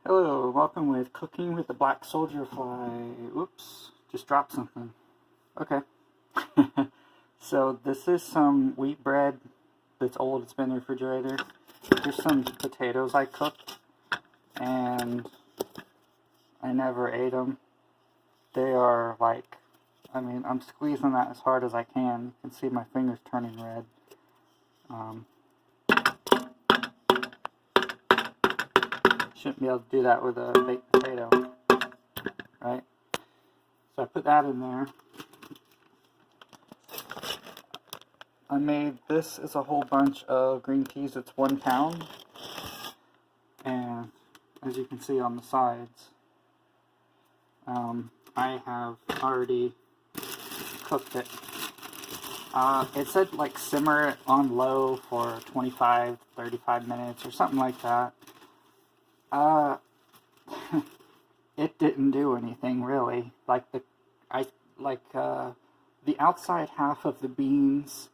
Hello, welcome with Cooking with the Black Soldier Fly. Oops, just dropped something. Okay. So this is some wheat bread that's old, it's been in the refrigerator. Here's some potatoes I cooked, and I never ate them. They are like, I'm squeezing that as hard as I can. You can see my fingers turning red. Shouldn't be able to do that with a baked potato, right? So I put that in there. I made this is a whole bunch of green peas. It's 1 pound, and as you can see on the sides, I have already cooked it. It said like simmer it on low for 25-35 minutes or something like that. It didn't do anything really. The outside half of the beans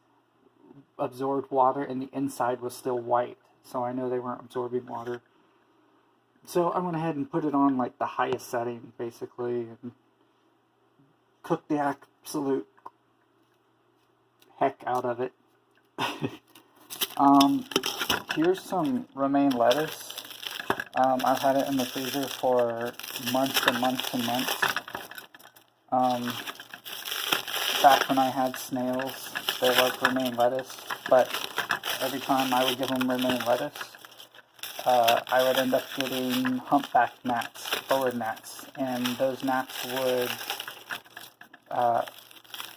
absorbed water and the inside was still white, so I know they weren't absorbing water. So I went ahead and put it on like the highest setting basically and cooked the absolute heck out of it. Here's some romaine lettuce. I've had it in the freezer for months and months and months. Back when I had snails, they loved romaine lettuce, but every time I would give them romaine lettuce, I would end up getting humpback gnats, forward gnats, and those gnats would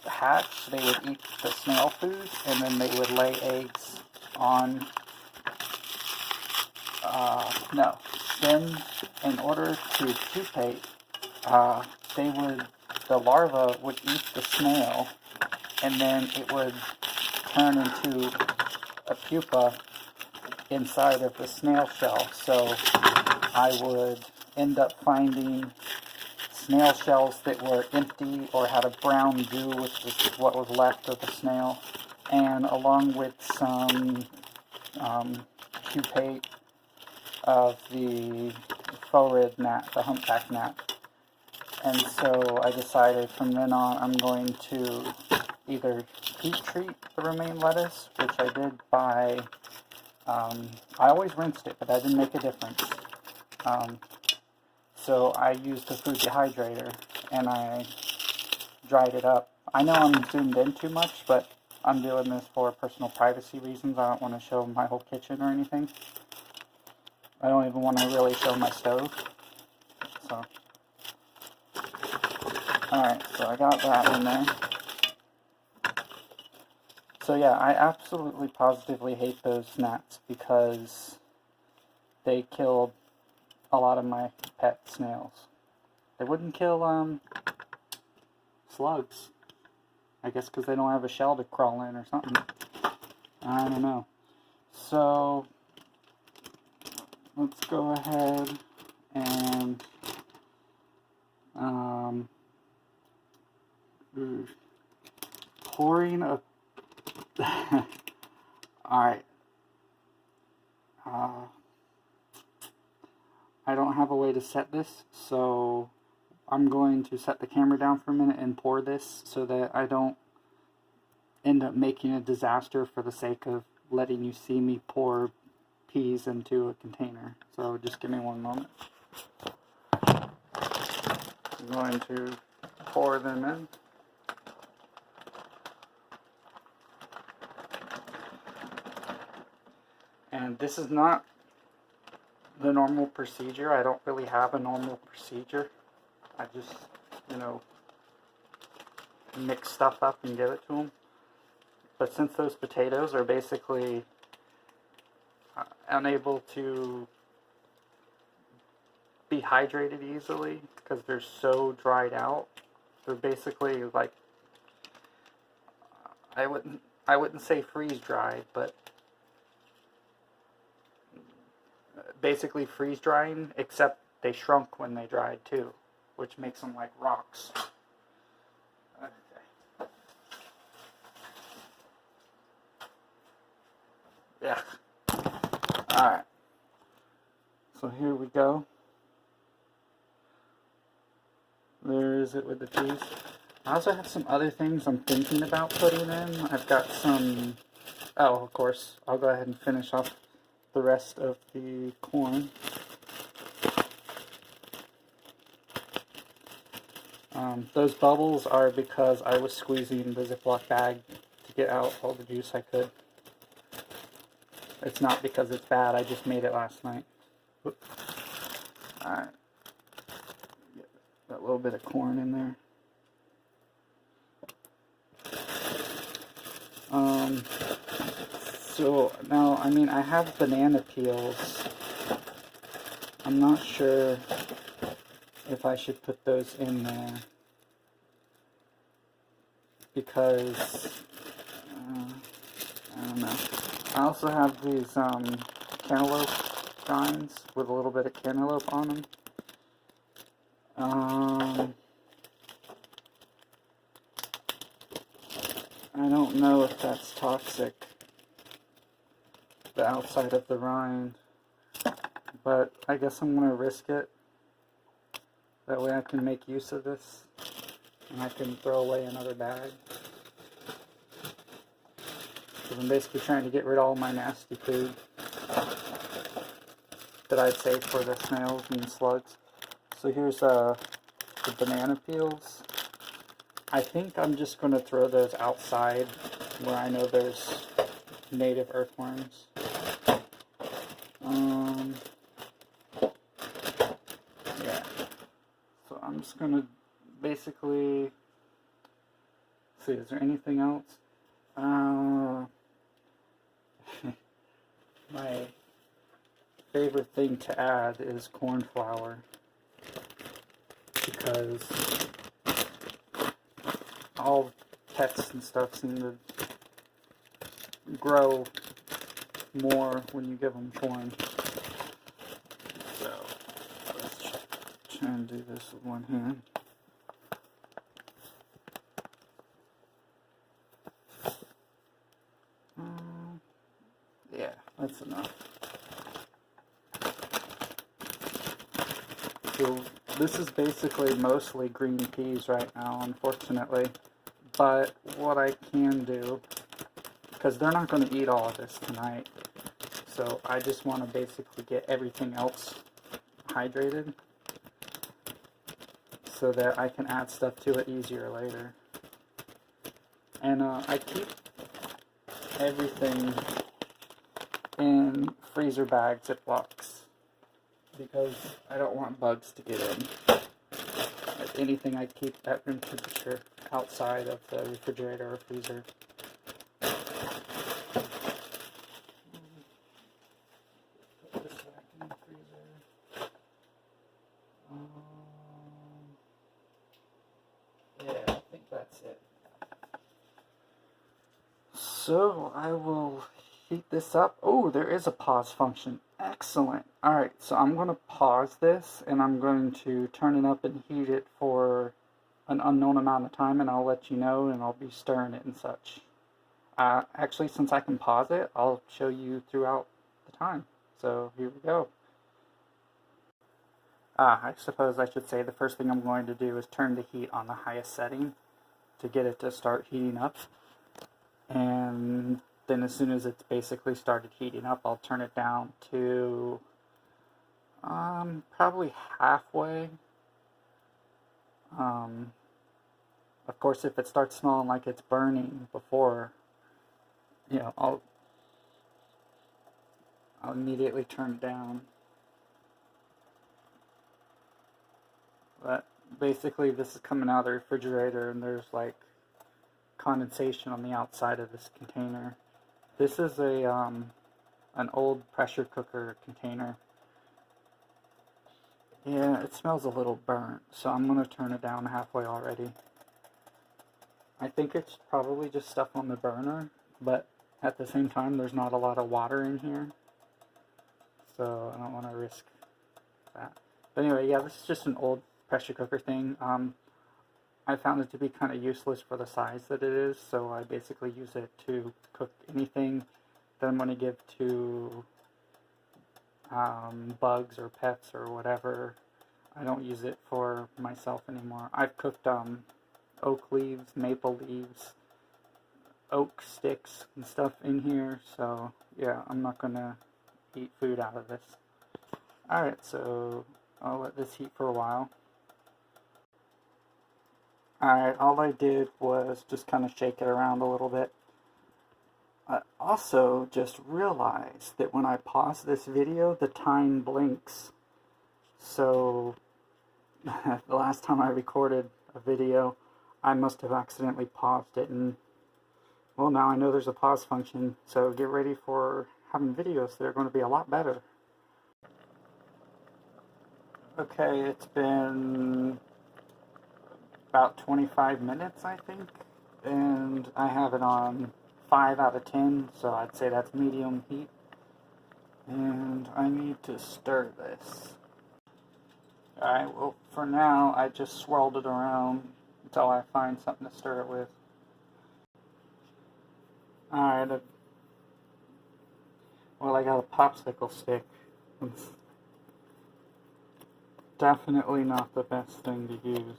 hatch. They would eat the snail food, and then they would lay eggs on, then in order to pupate, the larva would eat the snail, and then it would turn into a pupa inside of the snail shell. So I would end up finding snail shells that were empty or had a brown goo, which was what was left of the snail, and along with some pupate of the forward gnat, the humpback gnat. And so I decided from then on I'm going to either heat treat the romaine lettuce, which I did by, I always rinsed it, but that didn't make a difference. So I used a food dehydrator and I dried it up. I know I'm zoomed in too much, but I'm doing this for personal privacy reasons. I don't want to show my whole kitchen or anything. I don't even want to really show my stove. So, alright, so I got that in there. So yeah, I absolutely positively hate those gnats because they killed a lot of my pet snails. They wouldn't kill slugs. I guess because they don't have a shell to crawl in or something. I don't know. So let's go ahead and pouring a alright. I don't have a way to set this, so I'm going to set the camera down for a minute and pour this so that I don't end up making a disaster for the sake of letting you see me pour peas into a container. So just give me one moment. I'm going to pour them in. And this is not the normal procedure. I don't really have a normal procedure. I just, mix stuff up and give it to them. But since those potatoes are basically unable to be hydrated easily because they're so dried out, they're basically like, I wouldn't say freeze dried, but basically freeze drying, except they shrunk when they dried too, which makes them like rocks. Okay. Yeah. Alright. So here we go. There is it with the peas. I also have some other things I'm thinking about putting in. I've got some... Oh, of course. I'll go ahead and finish off the rest of the corn. Those bubbles are because I was squeezing the Ziploc bag to get out all the juice I could. It's not because it's bad, I just made it last night. Alright. Get that little bit of corn in there. So now, I mean, I have banana peels. I'm not sure if I should put those in there because I don't know. I also have these cantaloupe rinds with a little bit of cantaloupe on them. I don't know if that's toxic, the outside of the rind, but I guess I'm going to risk it. That way I can make use of this, and I can throw away another bag. Because I'm basically trying to get rid of all my nasty food that I'd save for the snails and slugs. So here's the banana peels. I think I'm just going to throw those outside where I know there's native earthworms. Yeah. So I'm just going to basically see, is there anything else? My favorite thing to add is corn flour, because all pets and stuff seem to grow more when you give them corn. So let's try and do this with one hand. Yeah, that's enough. So this is basically mostly green peas right now, unfortunately. But what I can do, because they're not going to eat all of this tonight, so I just want to basically get everything else hydrated so that I can add stuff to it easier later. And I keep everything in freezer bags, Ziplocs, because I don't want bugs to get in. If anything, I keep at room temperature outside of the refrigerator or freezer. Put this back in the freezer. Yeah, I think that's it. So I will heat this up. Oh, there is a pause function. Excellent. Alright, so I'm going to pause this and I'm going to turn it up and heat it for an unknown amount of time, and I'll let you know, and I'll be stirring it and such. Actually, since I can pause it, I'll show you throughout the time. So here we go. I suppose I should say the first thing I'm going to do is turn the heat on the highest setting to get it to start heating up. And then as soon as it's basically started heating up, I'll turn it down to probably halfway. Of course, if it starts smelling like it's burning before, you know, I'll immediately turn it down. But basically, this is coming out of the refrigerator, and there's like condensation on the outside of this container. This is a an old pressure cooker container. Yeah, it smells a little burnt, so I'm going to turn it down halfway already. I think it's probably just stuff on the burner, but at the same time, there's not a lot of water in here, so I don't want to risk that. But anyway, yeah, this is just an old pressure cooker thing. I found it to be kind of useless for the size that it is, so I basically use it to cook anything that I'm going to give to bugs or pets or whatever. I don't use it for myself anymore. I've cooked oak leaves, maple leaves, oak sticks and stuff in here, so yeah, I'm not gonna eat food out of this. Alright, so I'll let this heat for a while. Alright, all I did was just kind of shake it around a little bit. I also just realized that when I pause this video, the time blinks. So the last time I recorded a video, I must have accidentally paused it, and well, now I know there's a pause function, so get ready for having videos that are going to be a lot better. Okay, it's been about 25 minutes, I think, and I have it on 5 out of 10, so I'd say that's medium heat. And I need to stir this. Alright, well, for now, I just swirled it around until I find something to stir it with. Alright, well, I got a popsicle stick. It's definitely not the best thing to use,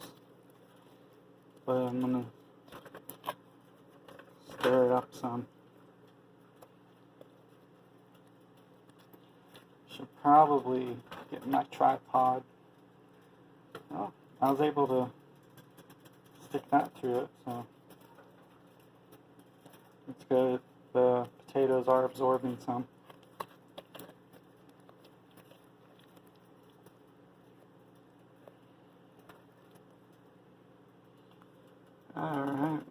but I'm gonna stir it up some. Should probably get my tripod. Oh, I was able to stick that through it, so it's good. The potatoes are absorbing some. Alright.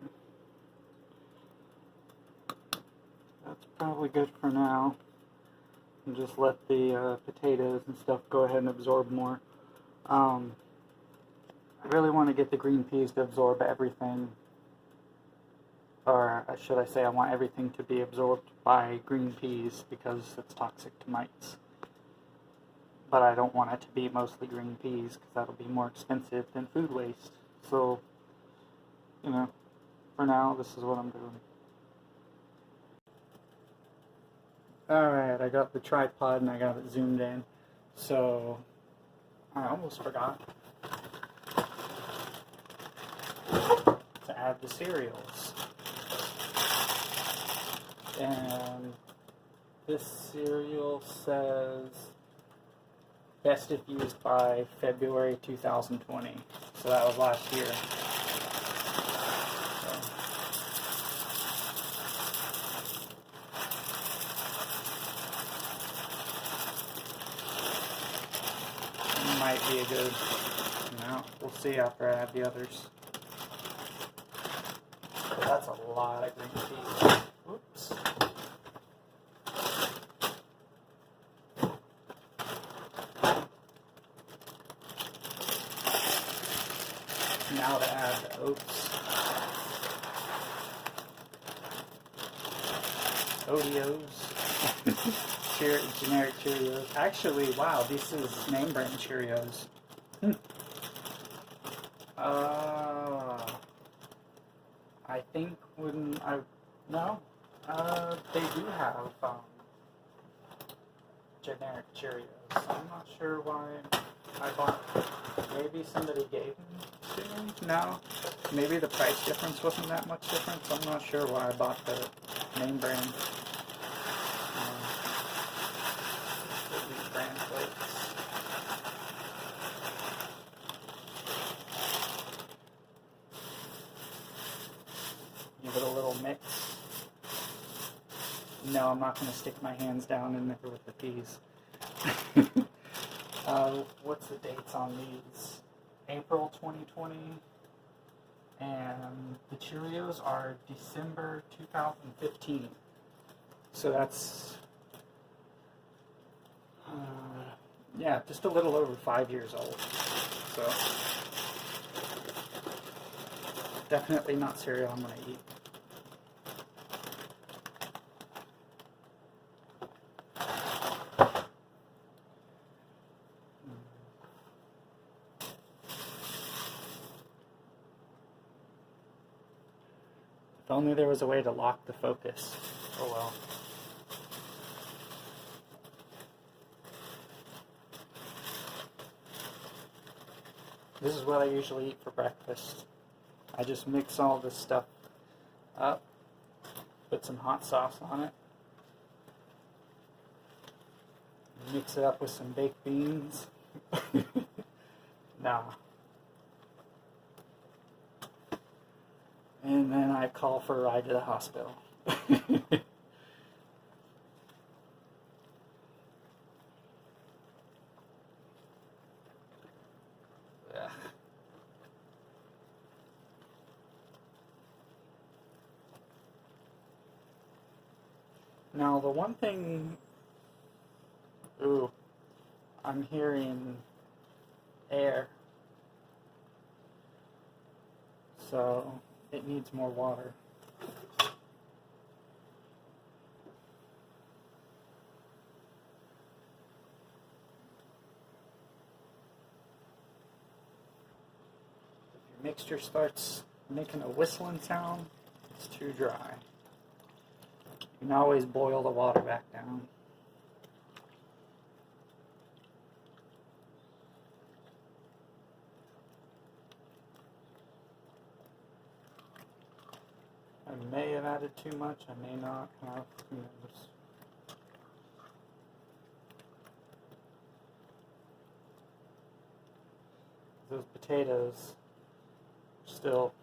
That's probably good for now. And just let the potatoes and stuff go ahead and absorb more. I really want to get the green peas to absorb everything. Or should I say, I want everything to be absorbed by green peas because it's toxic to mites. But I don't want it to be mostly green peas because that'll be more expensive than food waste. So, you know, for now, this is what I'm doing. Alright, I got the tripod and I got it zoomed in. So, I almost forgot to add the cereals. And this cereal says best if used by February 2020. So that was last year. Might be a good amount. We'll see after I add the others. But that's a lot of green peas. Oops. Now to add the oats. Oreos. Generic Cheerios. Actually, wow, this is name brand Cheerios. I think when I... No. They do have generic Cheerios. I'm not sure why I bought... Maybe somebody gave them to me? No. Maybe the price difference wasn't that much different, so I'm not sure why I bought the name brand. Brand plates. Give it a little mix. No, I'm not going to stick my hands down in there with the peas. What's the dates on these? April 2020. And the Cheerios are December 2015. So that's... yeah, just a little over 5 years old. So, definitely not cereal I'm going to eat. If only there was a way to lock the focus. Oh well. This is what I usually eat for breakfast. I just mix all this stuff up, put some hot sauce on it, mix it up with some baked beans. Nah. And then I call for a ride to the hospital. Now, the one thing... Ooh, I'm hearing air. So, it needs more water. If your mixture starts making a whistling sound, it's too dry. You can always boil the water back down. I may have added too much, I may not have, who knows. Those potatoes are still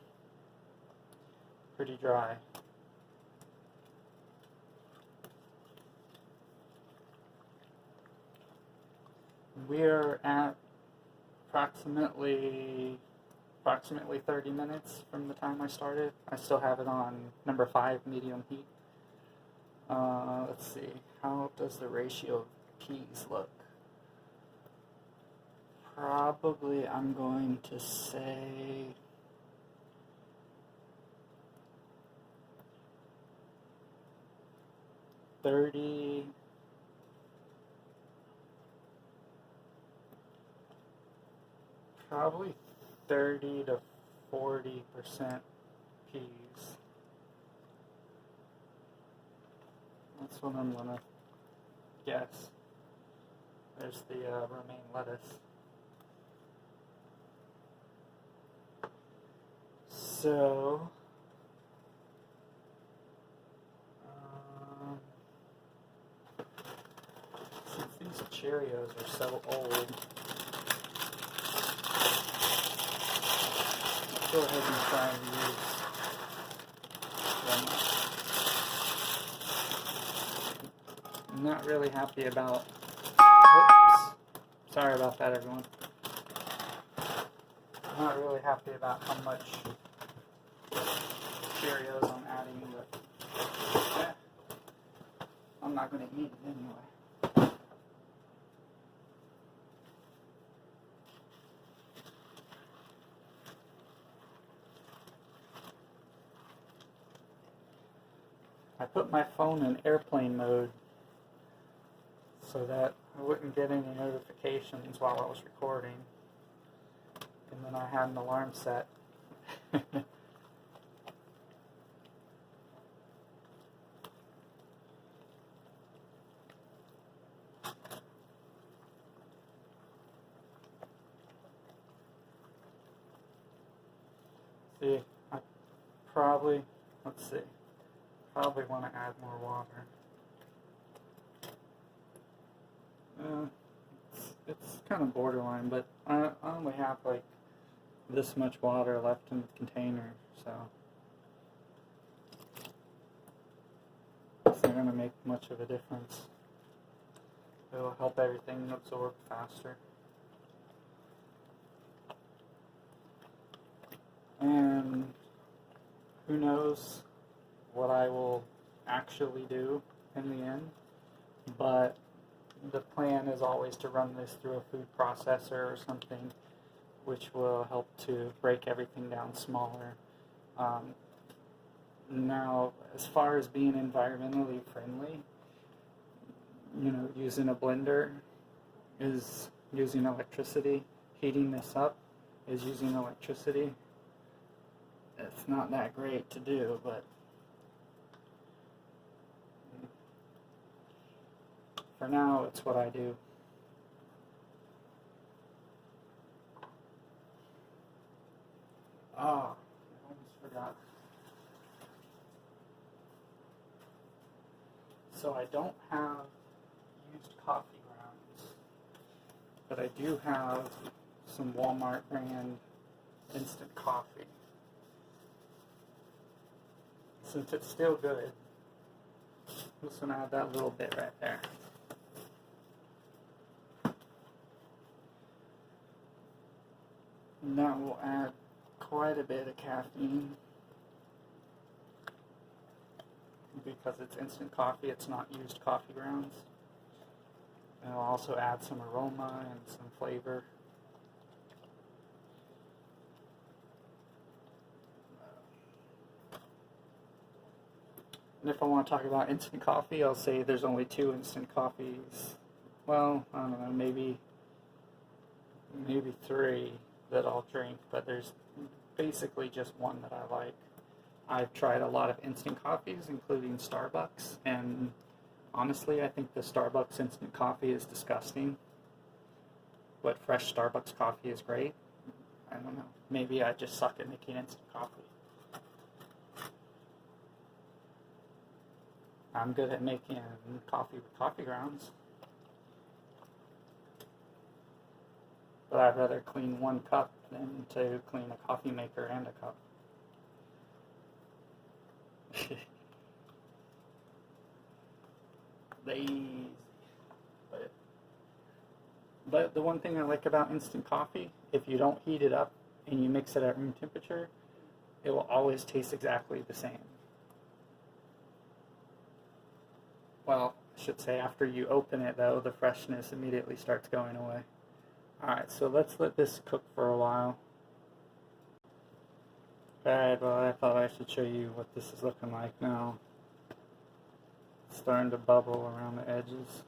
pretty dry. We're at approximately 30 minutes from the time I started. I still have it on number 5 medium heat. Let's see, how does the ratio of peas look? Probably I'm going to say probably 30 to 40% peas. That's what I'm gonna guess. There's the romaine lettuce. So, since these Cheerios are so old, I'll go ahead and try and use them. I'm not really happy about, oops, sorry about that everyone. I'm not really happy about how much Cheerios I'm adding, but I'm not going to eat it anyway. I put my phone in airplane mode so that I wouldn't get any notifications while I was recording. And then I had an alarm set. See, I probably, probably want to add more water. It's kind of borderline, but I only have like this much water left in the container, so it's not going to make much of a difference. It'll help everything absorb faster. And who knows what I will actually do in the end, but the plan is always to run this through a food processor or something, which will help to break everything down smaller. Now, as far as being environmentally friendly, you know, using a blender is using electricity. Heating this up is using electricity. It's not that great to do, but for now, it's what I do. Oh, I almost forgot. So I don't have used coffee grounds, but I do have some Walmart brand instant coffee. Since it's still good, I'm just going to add that little bit right there. And that will add quite a bit of caffeine. Because it's instant coffee, it's not used coffee grounds. And it'll also add some aroma and some flavor. And if I want to talk about instant coffee, I'll say there's only 2 instant coffees. Well, I don't know, maybe 3 that I'll drink, but there's basically just one that I like. I've tried a lot of instant coffees, including Starbucks, and honestly, I think the Starbucks instant coffee is disgusting. But fresh Starbucks coffee is great. I don't know. Maybe I just suck at making instant coffee. I'm good at making coffee with coffee grounds. But I'd rather clean 1 cup than to clean a coffee maker and a cup. Lazy. But the one thing I like about instant coffee, if you don't heat it up and you mix it at room temperature, it will always taste exactly the same. Well, I should say after you open it though, the freshness immediately starts going away. Alright, so let's let this cook for a while. Alright, well I thought I should show you what this is looking like now. It's starting to bubble around the edges.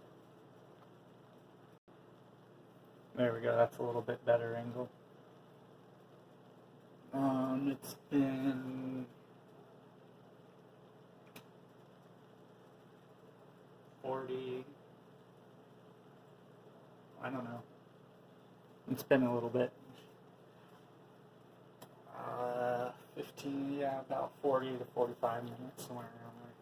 There we go, that's a little bit better angle. It's been 40, I don't know. It's been a little bit. 15, yeah, about 40 to 45 minutes, somewhere around there.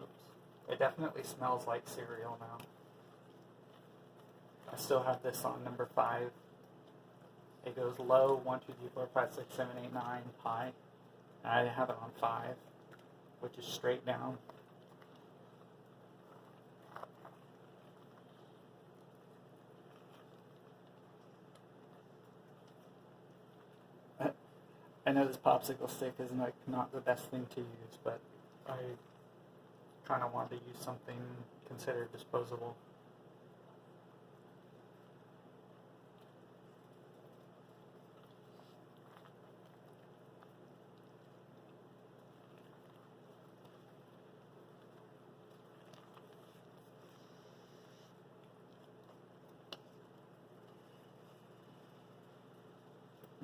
Oops. It definitely smells like cereal now. I still have this on number 5. It goes low, 1, 2, 3, 4, 5, 6, 7, 8, 9, high. And I have it on 5, which is straight down. I know this popsicle stick is like not the best thing to use, but I kind of wanted to use something considered disposable.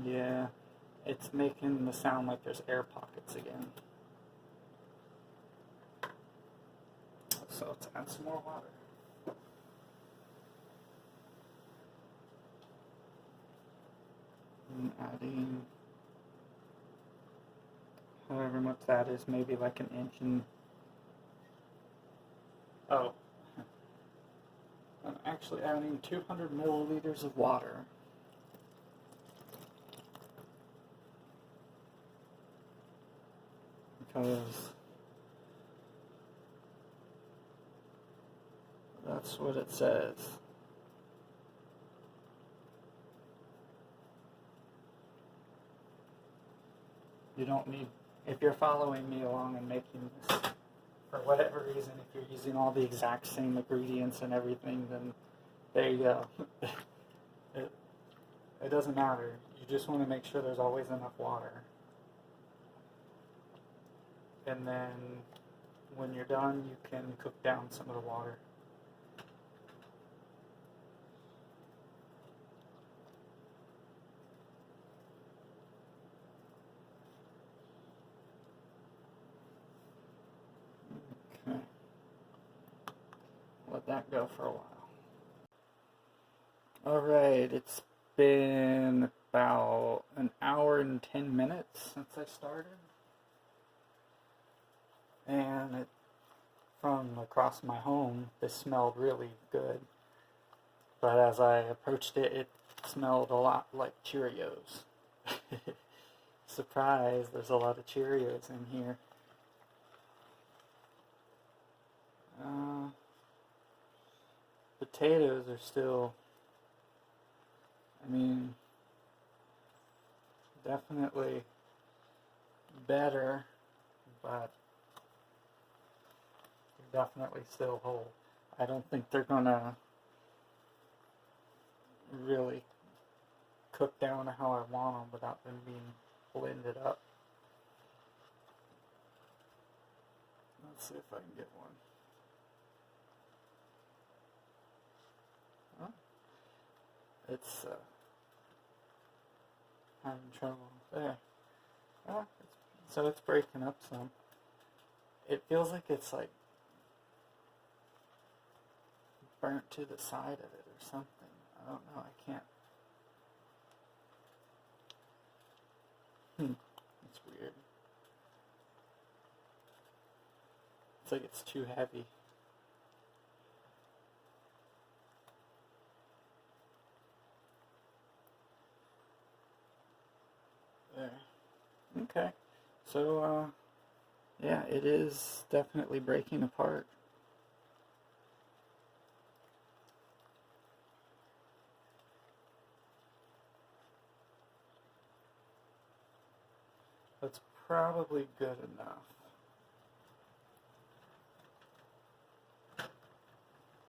Yeah, it's making the sound like there's air pockets again. So let's add some more water. I'm adding however much that is, maybe like an inch and... Oh. I'm actually adding 200 milliliters of water. Because that's what it says. You don't need, if you're following me along and making this, for whatever reason, if you're using all the exact same ingredients and everything, then there you go. It doesn't matter. You just want to make sure there's always enough water. And then when you're done, you can cook down some of the water. Okay. Let that go for a while. Alright, it's been about an hour and 10 minutes since I started. And from across my home, this smelled really good. But as I approached it, it smelled a lot like Cheerios. Surprise, there's a lot of Cheerios in here. Potatoes are still, I mean, definitely better, but they're definitely still whole. I don't think they're gonna really cook down how I want them without them being blended up. Let's see if I can get one. Oh, it's having trouble there. Oh, so it's breaking up some. It feels like it's like burnt to the side of it or something. I don't know. I can't. It's weird. It's like it's too heavy. There. Okay. So, yeah, it is definitely breaking apart. That's probably good enough.